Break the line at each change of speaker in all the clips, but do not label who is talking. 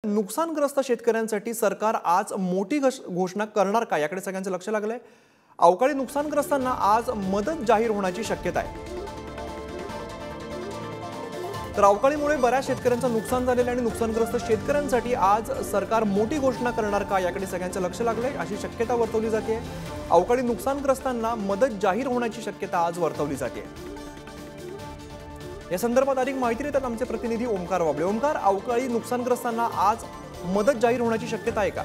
नुकसानग्रस्त शेतकऱ्यांसाठी सरकार आज मोठी घोषणा करणार का याकडे सगळ्यांचं लक्ष लागलंय। अवकाळी नुकसानग्रस्तांना आज मदत जाहीर होण्याची शक्यता आहे। तर अवकाळीमुळे बऱ्याच शेतकऱ्यांचं नुकसान झालेलं आणि नुकसानग्रस्त शेतकऱ्यांसाठी आज सरकार मोठी घोषणा करणार का याकडे सगळ्यांचं लक्ष लागलंय अशी शक्यता वर्तवली जाते। अवकाळी नुकसानग्रस्तांना मदत जाहीर होण्याची शक्यता आज वर्तवली जाते। या संदर्भात अधिक माहिती देतात आमचे प्रतिनिधी ओमकार वाबळे। ओमकार, अवकाळी नुकसानग्रस्तांना आज मदत जाहीर होण्याची शक्यता आहे का?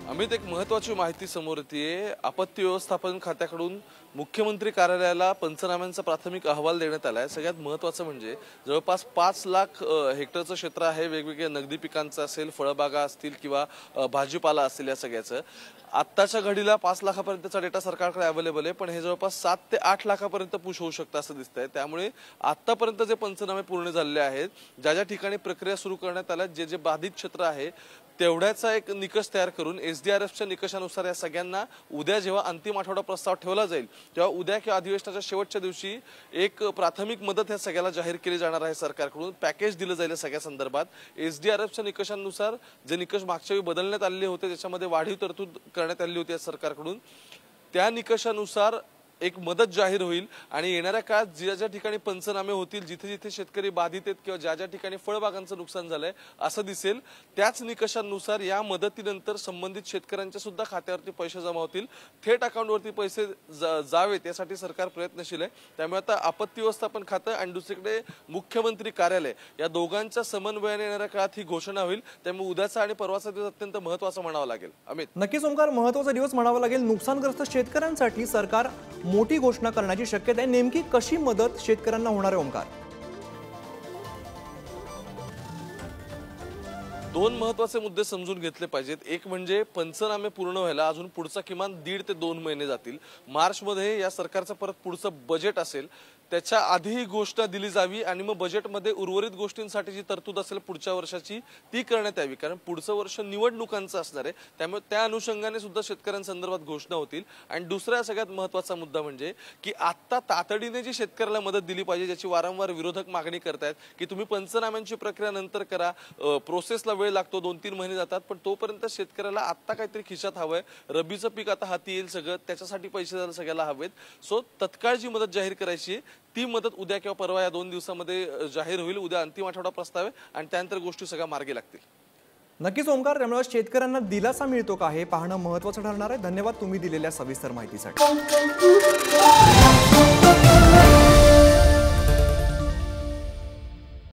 अमित, एक महत्त्वाची माहिती समोर येते। आपत्ती व्यवस्थापन खात्याकडून मुख्यमंत्री कार्यालयाला पंचनाम्यांचा प्राथमिक अहवाल देण्यात आलाय। सगळ्यात महत्त्वाचं म्हणजे जवळपास 5 लाख हेक्टरचं क्षेत्र आहे। वेगवेगळ्या नगदी पिकांचं असेल, फळबागा असतील किंवा भाजीपाला असेल, या सगळ्याचं आत्ताच्या घडीला 5 लाखापर्यंतचा डेटा सरकारकडे अवेलेबल आहे, पण हे जवळपास 7 ते 8 लाखापर्यंत पुश होऊ शकतं असं दिसतंय। त्यामुळे आतापर्यंत जे पंचनामे पूर्ण झालेले आहेत, ज्या ज्या ठिकाणी प्रक्रिया सुरू करण्यात आल्या, जे जे बाधित क्षेत्र आहे तेवढ्याचा एक निकष तयार करून SDRFच्या निकषानुसार या सगळ्यांना उद्या जेव्हा अंतिम आठवडा प्रस्ताव ठेवला जाईल तेव्हा उद्या किंवा अधिवेशनाच्या शेवटच्या दिवशी एक प्राथमिक मदत या सगळ्याला जाहीर केली जाणार आहे। सरकारकडून पॅकेज दिलं जाईल सगळ्या संदर्भात। SDRFच्या निकषांनुसार जे निकष मागच्या वेळी बदलण्यात आलेले होते, त्याच्यामध्ये वाढीव तरतूद करण्यात आली होती सरकारकडून, त्या निकषानुसार एक मदत जाहीर होईल आणि येणाऱ्या काळात ज्या ज्या ठिकाणी पंचनामे होतील, जिथे जिथे शेतकरी बाधित आहेत किंवा ज्या ज्या ठिकाणी फळबागांचं नुकसान झालंय असं दिसेल, त्याच निकषांनुसार या मदतीनंतर संबंधित शेतकऱ्यांच्या सुद्धा खात्यावरती पैसे जमा होतील, थेट अकाउंटवरती पैसे जावेत यासाठी सरकार प्रयत्नशील आहे। त्यामुळे आता आपत्ती व्यवस्थापन खातं आणि दुसरीकडे मुख्यमंत्री कार्यालय या दोघांच्या समन्वयाने येणाऱ्या काळात ही घोषणा होईल। त्यामुळे उद्याचा आणि परवाचा दिवस अत्यंत महत्त्वाचा म्हणावा लागेल। अमित,
नक्कीच ओमकार, महत्त्वाचा दिवस म्हणावा लागेल। नुकसानग्रस्त शेतकऱ्यांसाठी सरकार मोठी घोषणा करण्याची शक्यता आहे। नेमकी कशी मदत शेतकऱ्यांना होणार आहे ओमकार?
2 महत्त्वाचे मुद्दे समजून घेतले पाहिजेत। एक म्हणजे पंचनामे पूर्ण व्हायला अजून पुढचा किमान 1.5 ते 2 महिने जातील। मार्चमध्ये या सरकारचं परत पुढचं बजेट असेल, त्याच्या आधी ही घोषणा दिली जावी आणि मग बजेटमध्ये उर्वरित गोष्टींसाठी जी तरतूद असेल पुढच्या वर्षाची ती करण्यात यावी, कारण पुढचं वर्ष निवडणुकांचं असणार आहे। त्यामुळे त्या अनुषंगाने सुद्धा शेतकऱ्यांसंदर्भात घोषणा होतील। आणि दुसरा सगळ्यात महत्त्वाचा मुद्दा म्हणजे की आता तातडीने जी शेतकऱ्याला मदत दिली पाहिजे, ज्याची वारंवार विरोधक मागणी करतायत की तुम्ही पंचनाम्यांची प्रक्रिया नंतर करा, प्रोसेसला वेळ लागतो, 2-3 महिने जातात, पण तोपर्यंत शेतकऱ्याला आता काहीतरी खिशात हवंय, रबीचं पीक आता हाती येईल सगळं, त्याच्यासाठी पैसे सगळ्याला हवेत। सो तत्काळ जी मदत जाहीर करायची ती मदत उद्या किंवा परवा या 2 दिवसामध्ये जाहीर होईल। उद्या अंतिम आठवडा प्रस्ताव आहे आणि त्यानंतर गोष्टी सगळ्या मार्गी लागतील।
नक्कीच ओमकार, त्यामुळे शेतकऱ्यांना दिलासा मिळतो का हे पाहणं महत्त्वाचं ठरणार आहे। धन्यवाद तुम्ही दिलेल्या सविस्तर माहितीसाठी।